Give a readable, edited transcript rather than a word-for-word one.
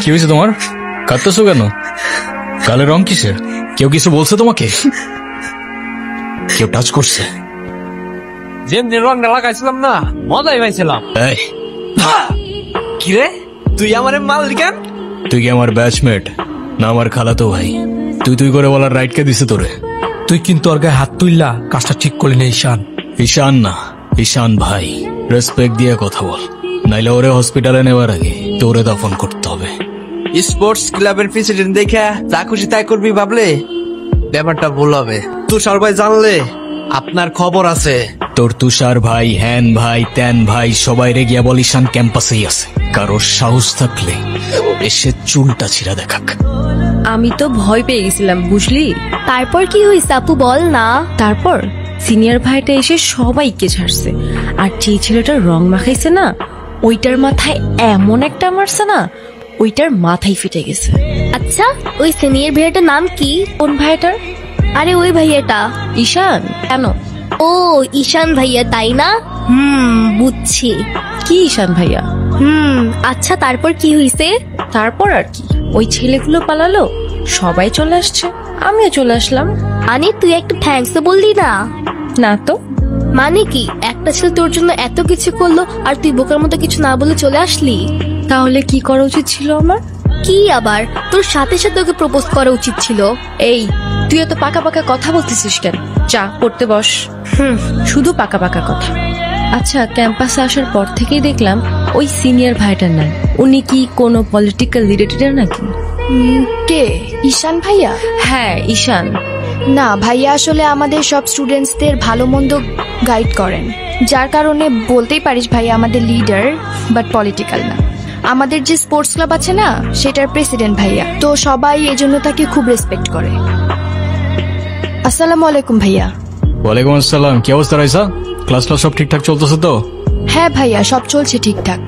কি হয়েছে তোমার? কাঁদতেছো কেন? গালের রং কিসের? কেউ কিছু বলছে তোমাকে? কেউ টাচ করছে? যেমনি রংটা লাগাইছিলাম না, মজাই পাইছিলাম। এই, কিরে তুই আমার মারলি কেন? তুই কি আমার ব্যাচমেট না আমার খালাতো ভাই? তুই করে বলার রাইট কে দিছে তোরে? তুই কিন্তু ওর গায়ে হাত তুললা, কাজটা ঠিক করলি না ঈশান। ঈশান না, ঈশান ভাই। রেসপেক্ট দিয়ে কথা বল, নাইলে ওরে হসপিটালে নেওয়ার আগে তোরে দাফন করতে হবে। স্পোর্টস ক্লাবের প্রেসিডেন্ট দেখে যা খুশি তাই করবি ভাবলে ব্যাপারটা ভুল হবে। তুষার ভাই জানলে আপনার খবর আছে। তোর তুষার ভাই, হ্যান ভাই, ত্যান ভাই সবাই রে গিয়া বল ঈশান ক্যাম্পাসেই আছে। কারোর সাহস থাকলে এসে চুলটা ছিঁড়া দেখাক। আমি তো ভয় পেয়ে গেছিলাম বুঝলি। তারপর কি হয়েছে আপু বল না। তারপর সিনিয়র ভাইটা এসে সবাইকে ছাড়ছে, আর যে ছেলেটার রং মাখাইছে না ওইটার মাথায় এমন একটা মারছে না, ওইটার মাথায় ফেটে গেছে। আচ্ছা ওই সিনিয়র ভাইয়াটার নাম কি? কোন ভাইটার? আরে ওই ভাইয়াটা। ঈশান। কেন? ও ঈশান ভাইয়া তাই না? বুঝছি। কি ঈশান ভাইয়া? আচ্ছা তারপর কি হয়েছে? তারপর আর কি, ওই ছেলেগুলো পালালো, সবাই চলে আসছে, আমিও চলে আসলাম। আনি তুই একটু থ্যাঙ্কস বললি না? না তো। মানে কি একটা ছেলে তোর জন্য এত কিছু করলো আর তুই বোকার মতো কিছু না বলে চলে আসলি? তাহলে কি করা উচিত ছিল আমার? কি আবার তোর সাথে সাথে ওকে প্রপোজ করা উচিত ছিল। এই তুই এত পাকা পাকা কথা বলতেছিস কেন? চা পড়তে বস। শুধু পাকা পাকা কথা। আচ্ছা ক্যাম্পাসে আসার পর থেকেই দেখলাম ওই সিনিয়র ভাইটার নাম, উনি কি কোনো পলিটিক্যাল রিলেটেড নাকি? কে? ঈশান ভাইয়া? হ্যাঁ ঈশান। না ভাইয়া আসলে আমাদের সব স্টুডেন্টসদের ভালো মন্দ গাইড করেন, যার কারণে বলতেই পারিস ভাইয়া আমাদের লিডার, বাট পলিটিক্যাল না। আমাদের যে স্পোর্টস ক্লাব আছে না সেটার প্রেসিডেন্ট ভাইয়া, তো সবাই এজন্য তাকে খুব রেসপেক্ট করে। আসসালামু আলাইকুম ভাইয়া। ওয়ালাইকুম আসসালাম। কি অবস্থা রাইসা? ক্লাস সব ঠিকঠাক চলতেছে তো? হ্যাঁ ভাইয়া সব চলছে ঠিকঠাক।